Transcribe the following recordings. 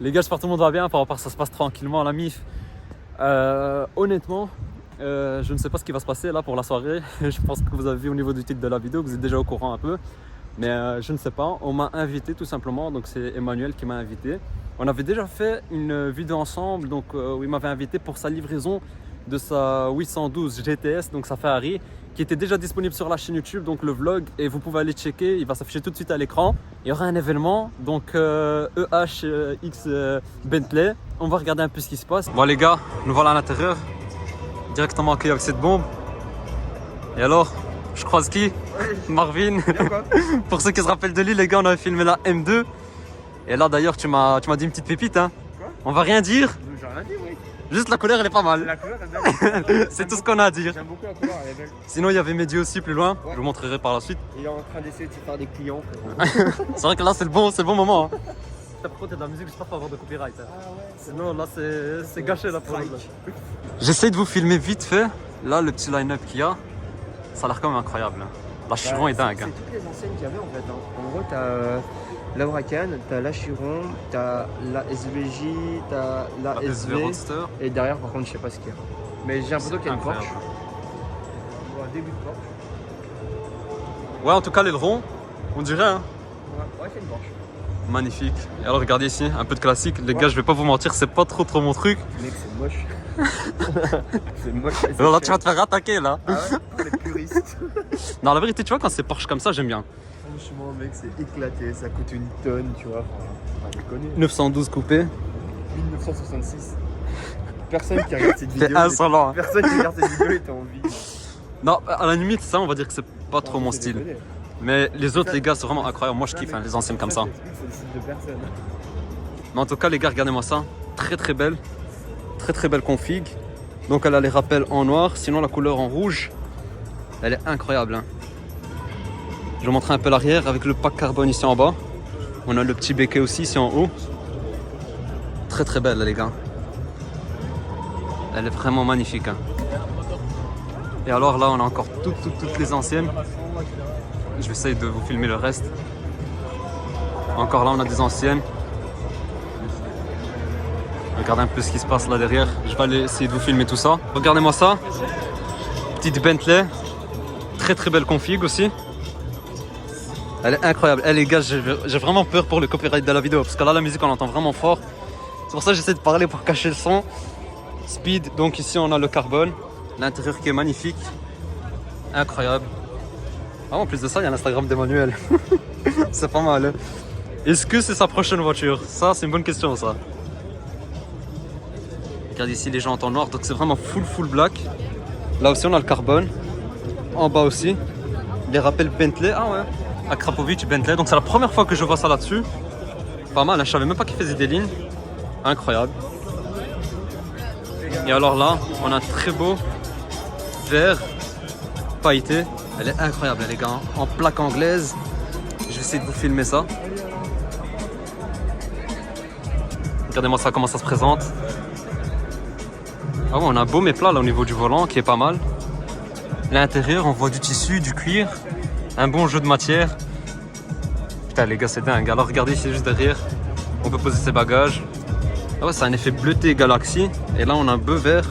Les gars, j'espère que tout le monde va bien. Par rapport, ça se passe tranquillement à la MIF. Honnêtement, je ne sais pas ce qui va se passer là pour la soirée. Je pense que vous avez vu au niveau du titre de la vidéo, que vous êtes déjà au courant un peu. Mais je ne sais pas. On m'a invité tout simplement. Donc c'est Emmanuel qui m'a invité. On avait déjà fait une vidéo ensemble. Donc où il m'avait invité pour sa livraison de sa 812 GTS, donc sa Ferrari, qui était déjà disponible sur la chaîne YouTube, donc le vlog, et vous pouvez aller checker, il va s'afficher tout de suite à l'écran. Il y aura un événement, donc EHX Bentley. On va regarder un peu ce qui se passe. Bon les gars, nous voilà à l'intérieur, directement accueillis avec cette bombe. Et alors, je croise qui? Marvin. Pour ceux qui se rappellent de lui, les gars, on avait filmé la M2. Et là d'ailleurs, tu m'as dit une petite pépite, hein. Quoi? On va rien dire. J'ai rien dit, oui. Juste la couleur elle est pas mal. La couleur est belle. C'est tout ce qu'on a à dire. J'aime beaucoup la couleur, elle est belle. Sinon il y avait Mehdi aussi plus loin, Ouais. je vous montrerai par la suite. Il est en train d'essayer de se faire des clients. C'est vrai que là c'est le bon moment. Hein. Par contre, de la musique, j'espère pas avoir de copyright. Hein. Ah ouais. Sinon là c'est gâché là pour nous. J'essaye de vous filmer vite fait. Là le petit line-up qu'il y a, ça a l'air quand même incroyable. Hein. La Chiron est dingue. Hein. C'est toutes les anciennes qu'il y avait en fait. Hein. En gros, t'as la Huracan, t'as la Chiron, t'as la SVJ, t'as la SV. Roadster. Et derrière, par contre, je sais pas ce qu'il y a. Mais j'ai l'impression qu'il y a une Porsche. Incroyable. On voit un début de Porsche. Ouais, en tout cas l'aileron, on dirait. Hein. Ouais, c'est une Porsche. Magnifique. Et alors regardez ici, un peu de classique. Les gars, je vais pas vous mentir, c'est pas trop mon truc. Mec, c'est moche. C'est moche. Alors là tu vas te faire attaquer là. Ah ouais, pour les puristes. Non, la vérité, tu vois, quand c'est Porsche comme ça, j'aime bien. Franchement, mec, c'est éclaté. Ça coûte une tonne, tu vois. Enfin, on connaît. 912 coupé. 1966. Personne qui regarde cette C'est vidéo. insolent. Hein. Personne qui regarde cette vidéo est en vie. Non, à la limite, ça, on va dire que c'est pas trop mon style. Mais les autres, les gars, c'est vraiment incroyable. Moi, je kiffe hein, les anciennes comme ça. C'est le style de personne. Mais en tout cas, les gars, regardez-moi ça. Très belle. Très belle config. Donc, elle a les rappels en noir. Sinon, la couleur en rouge, elle est incroyable. Hein. Je vais vous montrer un peu l'arrière avec le pack carbone ici en bas. On a le petit béquet aussi ici en haut. Très belle, les gars. Elle est vraiment magnifique. Hein. Et alors là, on a encore toutes les anciennes. Je vais essayer de vous filmer le reste. Encore là, on a des anciennes. Regardez un peu ce qui se passe là derrière. Je vais aller essayer de vous filmer tout ça. Regardez-moi ça. Petite Bentley. Très belle config aussi. Elle est incroyable. Les gars, j'ai vraiment peur pour le copyright de la vidéo. Parce que là, la musique, on l'entend vraiment fort. C'est pour ça que j'essaie de parler pour cacher le son. Speed. Donc ici, on a le carbone. L'intérieur qui est magnifique. Incroyable. Ah, en plus de ça, il y a l'Instagram d'Emmanuel. C'est pas mal. Hein. Est-ce que c'est sa prochaine voiture? Ça, c'est une bonne question, ça. Regarde ici les jantes en noir. Donc c'est vraiment full black. Là aussi, on a le carbone. En bas aussi. Les rappels Bentley. Ah ouais. Akrapovic Bentley. Donc c'est la première fois que je vois ça là-dessus. Pas mal. Hein. Je savais même pas qu'il faisait des lignes. Incroyable. Et alors là, on a un très beau vert pailleté. Elle est incroyable les gars, en plaque anglaise. Je vais essayer de vous filmer ça. Regardez-moi ça, comment ça se présente. Ah ouais, on a un beau méplat là au niveau du volant qui est pas mal. L'intérieur, on voit du tissu, du cuir. Un bon jeu de matière. Putain les gars, c'est dingue. Alors regardez ici juste derrière, on peut poser ses bagages. Ah ouais, c'est un effet bleuté Galaxy. Et là, on a un bleu vert.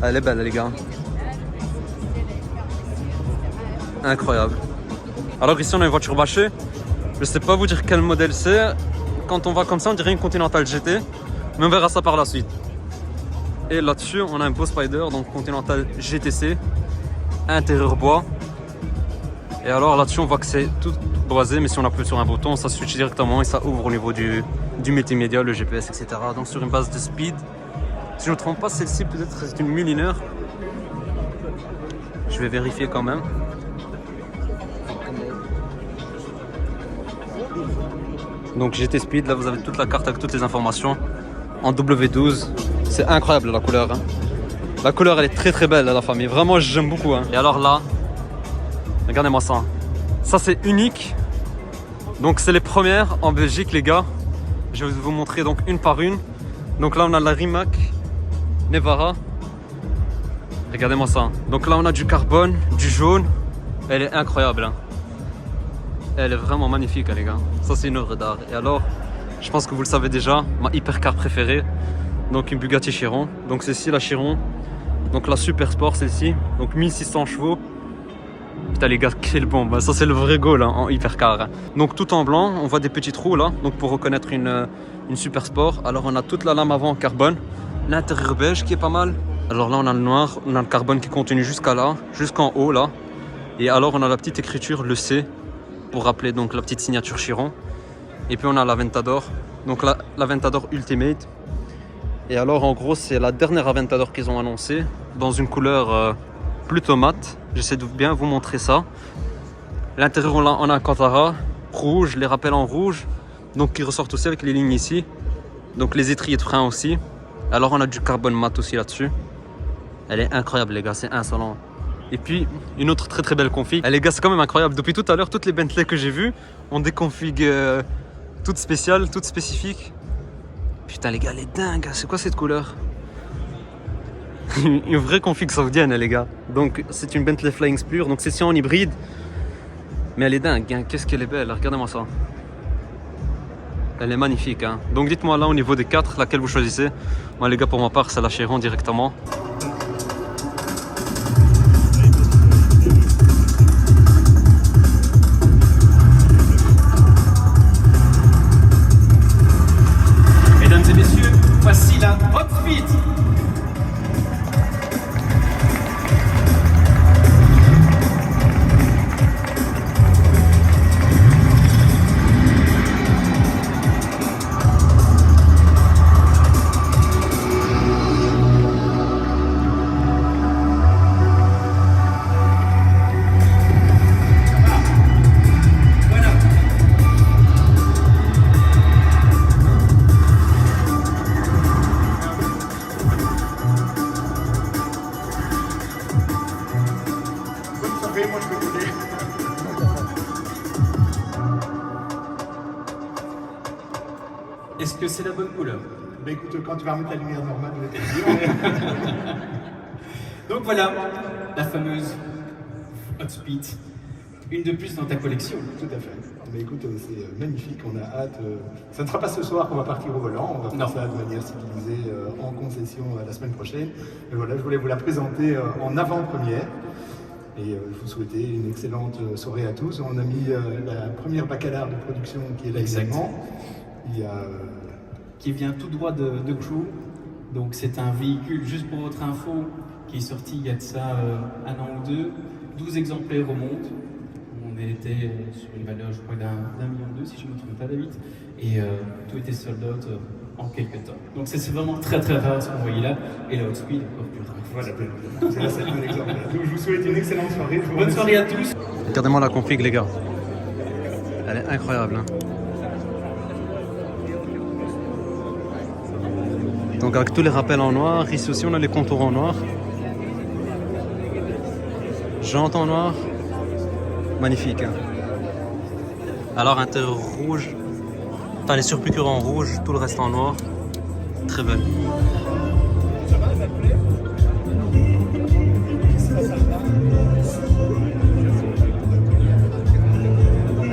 Elle est belle les gars. Incroyable. Alors ici on a une voiture bâchée. Je sais pas vous dire quel modèle c'est. Quand on va comme ça on dirait une Continental GT. Mais on verra ça par la suite. Et là-dessus on a un beau Spider, donc Continental GTC. Intérieur bois. Et alors là-dessus on voit que c'est tout boisé. Mais si on appuie sur un bouton ça switch directement et ça ouvre au niveau du multimédia, le GPS, etc. Donc sur une base de speed. Si je ne me trompe pas, celle-ci peut-être c'est une Mulliner. Je vais vérifier quand même. Donc GT Speed, là vous avez toute la carte avec toutes les informations en W12. C'est incroyable la couleur. Hein. La couleur elle est très belle la famille. Vraiment j'aime beaucoup. Hein. Et alors là, regardez-moi ça. Ça c'est unique. Donc c'est les premières en Belgique les gars. Je vais vous montrer donc une par une. Donc là on a la Rimac Nevara. Regardez-moi ça. Donc là on a du carbone, du jaune. Elle est incroyable. Hein. Elle est vraiment magnifique les gars. Ça c'est une œuvre d'art. Et alors, Je pense que vous le savez déjà, ma hypercar préférée. Donc une Bugatti Chiron. Donc celle-ci, la Chiron. Donc la Super Sport, celle-ci. Donc 1600 chevaux. Putain les gars, quelle bombe. Ça c'est le vrai goal hein, en hypercar. Donc tout en blanc, on voit des petits trous là. Donc pour reconnaître une Super Sport. Alors on a toute la lame avant en carbone. L'intérieur beige qui est pas mal. Alors là on a le noir, on a le carbone qui continue jusqu'à là, jusqu'en haut là. Et alors on a la petite écriture, le C, pour rappeler donc la petite signature Chiron. Et puis on a l'Aventador, donc l'Aventador Ultimate. Et alors en gros c'est la dernière Aventador qu'ils ont annoncée, dans une couleur plutôt mate. J'essaie de bien vous montrer ça. L'intérieur on a un Alcantara rouge, les rappels en rouge, donc qui ressortent aussi avec les lignes ici. Donc les étriers de frein aussi. Alors on a du carbone mat aussi là-dessus. Elle est incroyable les gars, c'est insolent. Et puis une autre très très belle config. Les gars c'est quand même incroyable. Depuis tout à l'heure toutes les Bentley que j'ai vues ont des configs toutes spéciales, toutes spécifiques. Putain les gars elle est dingue. C'est quoi cette couleur? Une vraie config saoudienne les gars. Donc c'est une Bentley Flying Spur. Donc c'est en hybride. Mais elle est dingue hein. Qu'est-ce qu'elle est belle, regardez-moi ça. Elle est magnifique hein. Donc dites-moi là au niveau des 4 laquelle vous choisissez. Moi les gars pour ma part c'est la Chiron directement. Mesdames et messieurs, voici la Hot Speed. Est-ce que c'est la bonne couleur? Bah écoute, quand tu vas remettre la lumière normale, je vais te le dire. Donc voilà, la fameuse Hot Speed. Une de plus dans ta collection. Tout à fait. Mais écoute, c'est magnifique, on a hâte. Ça ne sera pas ce soir qu'on va partir au volant, on va faire ça de manière civilisée en concession la semaine prochaine. Mais voilà, je voulais vous la présenter en avant-première. Et je vous souhaitais une excellente soirée à tous. On a mis la première baccalauréat de production qui est là également. Il y a, qui vient tout droit de Crew. Donc c'est un véhicule, juste pour votre info, qui est sorti il y a de ça un an ou deux. 12 exemplaires au monde. On était sur une valeur, je crois, d'1,2 million, si je ne me trompe pas, David. Et tout était sold out en quelques temps. Donc c'est vraiment très très rare ce qu'on voyait là. Et la Hot Speed, encore plus rare. voilà, c'est là, c'est un bon exemple. Donc je vous souhaite une excellente soirée. Bonne soirée à tous. Regardez-moi la config les gars. Elle est incroyable hein. Donc avec tous les rappels en noir, ici aussi on a les contours en noir. Jantes en noir. Magnifique hein. Alors intérieur rouge. Enfin les surpiqûres en rouge, tout le reste en noir. Très belle.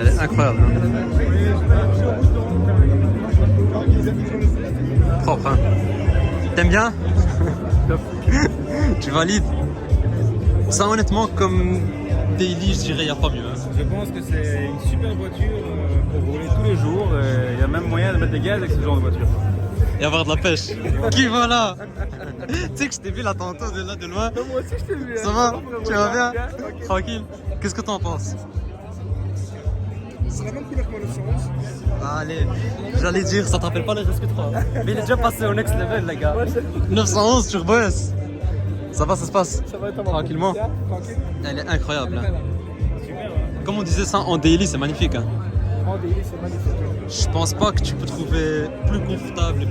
Elle est incroyable hein. Propre hein. T'aimes bien? Tu valides? Ça honnêtement comme daily je dirais il n'y a pas mieux hein. Je pense que c'est une super voiture pour rouler tous les jours. Il y a même moyen de mettre des gaz avec ce genre de voiture. Et avoir de la pêche. Qui voilà. Tu sais que je t'ai vu là tantôt de là de loin. Moi aussi je t'ai vu. Ça va? Tu vas bien? Tranquille. Qu'est-ce que t'en penses? C'est la même couleur que mon 911. Allez, j'allais dire, ça te rappelle pas le respect 3. Mais il est déjà passé au next level les gars. 911 Turbo S. Ça va, ça se passe? Ça va être tranquillement. Tranquille. Elle est incroyable hein. Super. Hein. Comme on disait ça en daily, c'est magnifique hein. En daily, c'est magnifique. Je pense pas que tu peux trouver plus confortable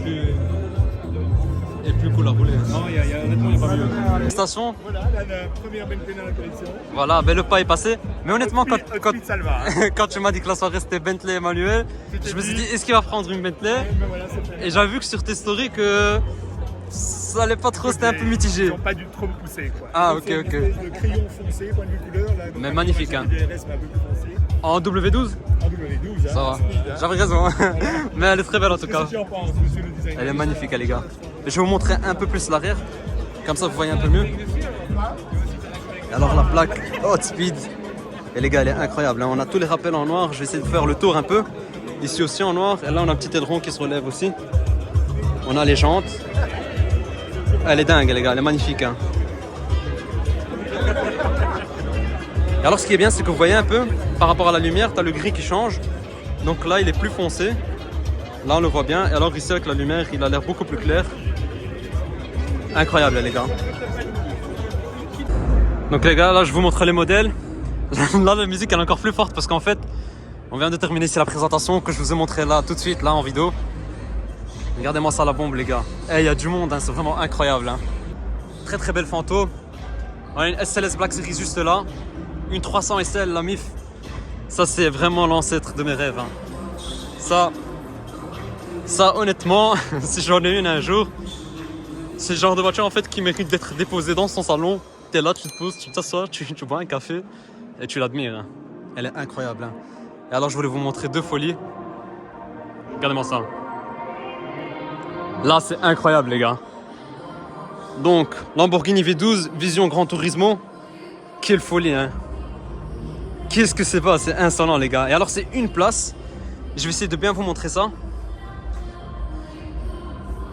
et plus cool à rouler. Non, honnêtement, il n'y a pas mieux. Station. Voilà, la première Bentley dans la collection. Voilà, ben le pas est passé. Mais honnêtement, Hot Speed, ça le va. Hein. quand tu m'as dit que la soirée c'était Bentley Emmanuel, je me suis dit est-ce qu'il va prendre une Bentley? Ben voilà, c'est fait. Et j'avais vu que sur tes stories que Ça allait pas trop, c'était un peu Ils mitigé. n'ont pas dû trop me pousser, quoi. Ah, Ils ont ok, fait une espèce de crayon foncé, point de vue couleur. Là, donc Mais la magnifique, hein. version du DRS, mais un peu plus foncé. En W12, En W12, hein, ça va. speed, hein. J'avais raison. Mais elle est très belle en tout Qu'est-ce cas. que tu en penses, monsieur le designer? Elle est magnifique, les gars. Et je vais vous montrer un peu plus l'arrière. Comme ça, vous voyez un peu mieux. Et alors, la plaque Hot Speed. Et les gars, elle est incroyable. Hein. On a tous les rappels en noir. Je vais essayer de faire le tour un peu. Ici aussi en noir. Et là, on a un petit aileron qui se relève aussi. On a les jantes. Elle est dingue, les gars. Elle est magnifique. Hein. Et alors, ce qui est bien, c'est que vous voyez un peu, par rapport à la lumière, tu as le gris qui change. Donc là, il est plus foncé. Là, on le voit bien. Et alors, ici, avec la lumière, il a l'air beaucoup plus clair. Incroyable, les gars. Donc, les gars, là, je vous montre les modèles. Là, la musique, elle est encore plus forte parce qu'en fait, on vient de terminer ici la présentation que je vous ai montré là, tout de suite, là, en vidéo. Regardez-moi ça, la bombe, les gars. Il y a du monde, hein, c'est vraiment incroyable. Hein. Très, très belle Fanto. On a une SLS Black Series juste là. Une 300 SL, la MIF. Ça, c'est vraiment l'ancêtre de mes rêves. Hein. Ça, honnêtement, si j'en ai une un jour, c'est le genre de voiture en fait qui mérite d'être déposée dans son salon. T'es là, tu te poses, tu t'assois, tu bois un café et tu l'admires. Hein. Elle est incroyable. Hein. Et alors, je voulais vous montrer deux folies. Regardez-moi ça. Là, c'est incroyable, les gars. Donc, Lamborghini V12, Vision Gran Turismo. Quelle folie, hein. Qu'est-ce que c'est pas, c'est insolent, les gars. Et alors, c'est une place. Je vais essayer de bien vous montrer ça.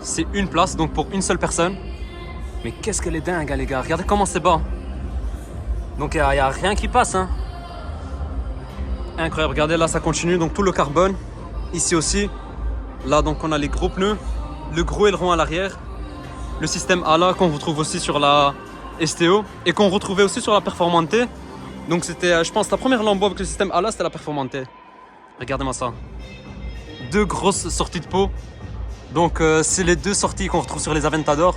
C'est une place, donc pour une seule personne. Mais qu'est-ce qu'elle est dingue, hein, les gars. Regardez comment c'est bas. Donc, il n'y a rien qui passe, hein. Incroyable, regardez, là, ça continue. Donc, tout le carbone. Ici aussi. Là, donc, on a les gros pneus. Le gros aileron à l'arrière. Le système ALA qu'on retrouve aussi sur la STO. Et qu'on retrouvait aussi sur la Performante. Donc, c'était, je pense, la première Lambo avec le système ALA, c'était la Performante. Regardez-moi ça. Deux grosses sorties de peau. Donc, c'est les deux sorties qu'on retrouve sur les Aventador.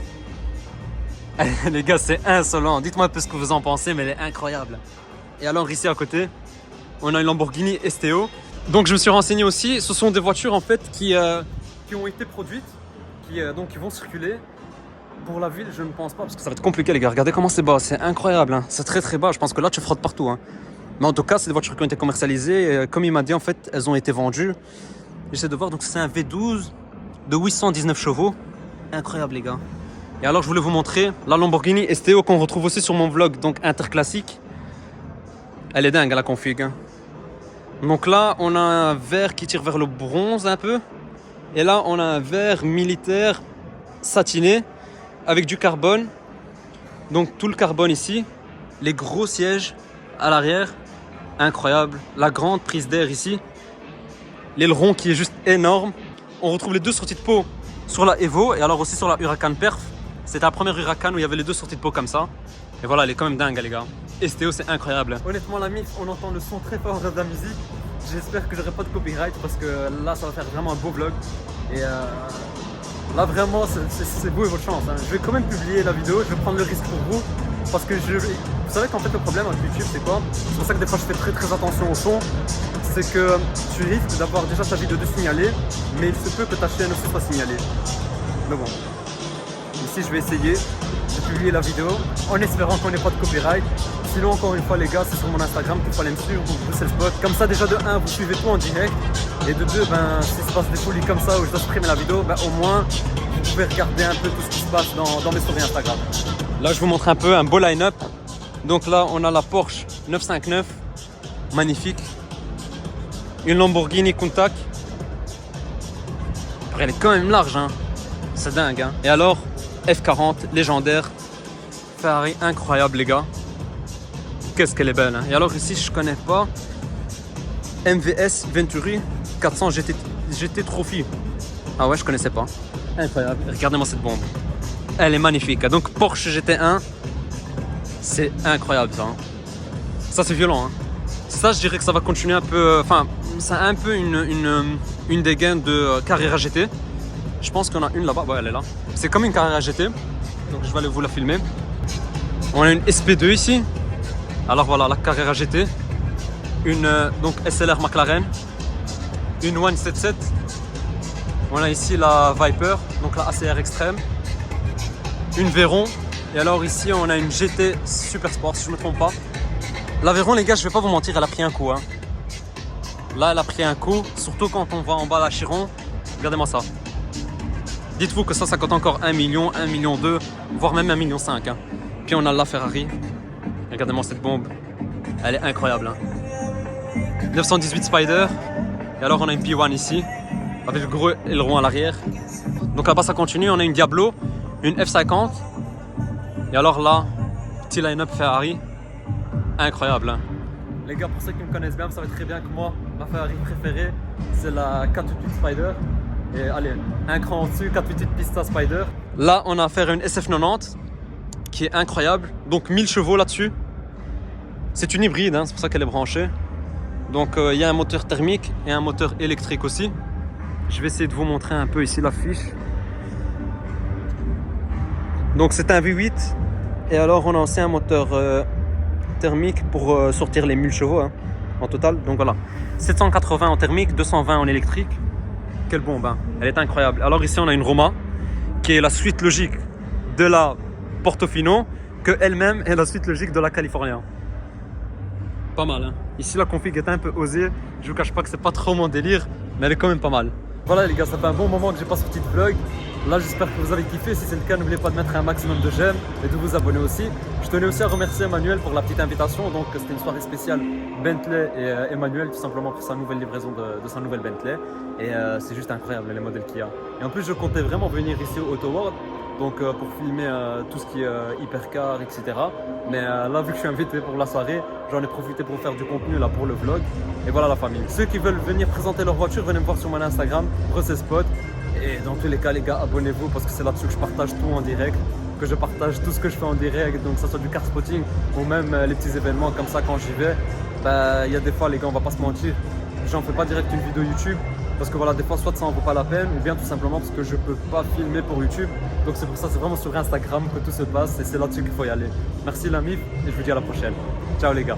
Les gars, c'est insolent. Dites-moi un peu ce que vous en pensez, mais elle est incroyable. Et alors, ici à côté, on a une Lamborghini STO. Donc, je me suis renseigné aussi. Ce sont des voitures en fait qui ont été produites, qui vont circuler. Pour la ville, je ne pense pas, parce que ça va être compliqué, les gars. Regardez comment c'est bas, c'est incroyable. Hein. C'est très très bas. Je pense que là, tu frottes partout. Hein. Mais en tout cas, c'est des voitures qui ont été commercialisées. Et, comme il m'a dit, en fait, elles ont été vendues. J'essaie de voir. Donc, c'est un V12 de 819 chevaux. Incroyable, les gars. Et alors, je voulais vous montrer la Lamborghini STO qu'on retrouve aussi sur mon vlog, donc interclassique. Elle est dingue, la config. Hein. Donc là, on a un vert qui tire vers le bronze un peu. Et là, on a un vert militaire satiné avec du carbone. Donc tout le carbone ici. Les gros sièges à l'arrière. Incroyable. La grande prise d'air ici. L'aileron qui est juste énorme. On retrouve les deux sorties de peau sur la Evo et alors aussi sur la Huracan Perf. C'était la première Huracan où il y avait les deux sorties de peau comme ça. Et voilà, elle est quand même dingue, les gars. STO, c'est incroyable. Honnêtement, la MIF, on entend le son très fort de la musique. J'espère que j'aurai pas de copyright parce que là, ça va faire vraiment un beau vlog. Et là, vraiment, c'est beau et votre chance. Hein. Je vais quand même publier la vidéo. Je vais prendre le risque pour vous. Parce que vous savez qu'en fait, le problème avec YouTube, c'est quoi? C'est pour ça que des fois, je fais très très attention au son. C'est que tu risques d'avoir déjà ta vidéo de signalée, mais il se peut que ta chaîne aussi soit signalée. Mais bon. Ici, je vais essayer de publier la vidéo en espérant qu'on n'ait pas de copyright. Sinon, encore une fois, les gars, c'est sur mon Instagram qu'il faut aller me suivre, donc c'est le spot. Comme ça, déjà de 1, vous suivez tout en direct. Et de 2, ben, s'il se passe des folies comme ça où je dois supprimer la vidéo, ben, au moins, vous pouvez regarder un peu tout ce qui se passe dans mes stories Instagram. Là, je vous montre un peu un beau line-up. Donc là, on a la Porsche 959, magnifique. Une Lamborghini Countach. Après, elle est quand même large, hein. C'est dingue, hein. Et alors, F40, légendaire. Ferrari, incroyable, les gars. Qu'est-ce qu'elle est belle, hein. Et alors ici, je connais pas. MVS Venturi 400 GT Trophy. Ah ouais, je connaissais pas. Incroyable. Regardez-moi cette bombe. Elle est magnifique. Donc Porsche GT1, c'est incroyable ça. Hein. Ça c'est violent. Hein. Ça, je dirais que ça va continuer un peu. Enfin, c'est un peu une dégaine de Carrera GT. Je pense qu'on a une là-bas. Ouais, elle est là. C'est comme une Carrera GT. Donc je vais aller vous la filmer. On a une SP2 ici. Alors voilà, la Carrera GT. Une donc SLR McLaren. Une 177. On a ici la Viper, donc la ACR Extreme. une Veyron. Et alors ici, on a une GT Super Sport, si je ne me trompe pas. La Veyron, les gars, je vais pas vous mentir, elle a pris un coup. Hein. Là, elle a pris un coup, surtout quand on va en bas l'Achiron. Regardez-moi ça. Dites-vous que ça coûte encore 1 million, 1 million 2, voire même 1 million 5. Hein. Puis on a la Ferrari. Regardez-moi cette bombe. Elle est incroyable. Hein. 918 Spider. Et alors, on a une P1 ici, avec le gros aileron à l'arrière. Donc là-bas, ça continue. On a une Diablo, une F50. Et alors là, petit line-up Ferrari. Incroyable. Hein. Les gars, pour ceux qui me connaissent bien, vous savez très bien que moi, ma Ferrari préférée, c'est la 488 Spider. Et allez, un cran au-dessus, 488 Pista Spider. Là, on a affaire à une SF90 qui est incroyable. Donc 1000 chevaux là-dessus. C'est une hybride, hein, c'est pour ça qu'elle est branchée. Donc il y a un moteur thermique et un moteur électrique aussi. Je vais essayer de vous montrer un peu ici la fiche. Donc c'est un V8. Et alors on a aussi un moteur thermique pour sortir les 1000 chevaux hein, en total. Donc voilà, 780 en thermique, 220 en électrique. Quelle bombe, hein. Elle est incroyable. Alors ici on a une Roma qui est la suite logique de la Portofino, que elle-même est la suite logique de la California. Pas mal, hein. Ici la config est un peu osée. Je vous cache pas que c'est pas trop mon délire, mais elle est quand même pas mal. Voilà les gars, ça fait un bon moment que j'ai pas sorti de vlog. Là j'espère que vous avez kiffé. Si c'est le cas, n'oubliez pas de mettre un maximum de j'aime et de vous abonner aussi. Je tenais aussi à remercier Emmanuel pour la petite invitation. Donc c'était une soirée spéciale Bentley et Emmanuel tout simplement pour sa nouvelle livraison de sa nouvelle Bentley. Et c'est juste incroyable les modèles qu'il y a. Et en plus je comptais vraiment venir ici au Auto World. Donc pour filmer tout ce qui est hypercar, etc. Mais là, vu que je suis invité pour la soirée, j'en ai profité pour faire du contenu là pour le vlog. Et voilà la famille. Ceux qui veulent venir présenter leur voiture, venez me voir sur mon Instagram, Spot. Et dans tous les cas, les gars, abonnez-vous parce que c'est là-dessus que je partage tout en direct, que je partage tout ce que je fais en direct, donc que ça soit du car spotting ou même les petits événements comme ça quand j'y vais. Il y a des fois, les gars, on va pas se mentir, j'en fais pas direct une vidéo YouTube. Parce que voilà, des fois, soit ça en vaut pas la peine, ou bien tout simplement parce que je peux pas filmer pour YouTube. Donc c'est pour ça, c'est vraiment sur Instagram que tout se passe et c'est là-dessus qu'il faut y aller. Merci la MIF et je vous dis à la prochaine. Ciao les gars.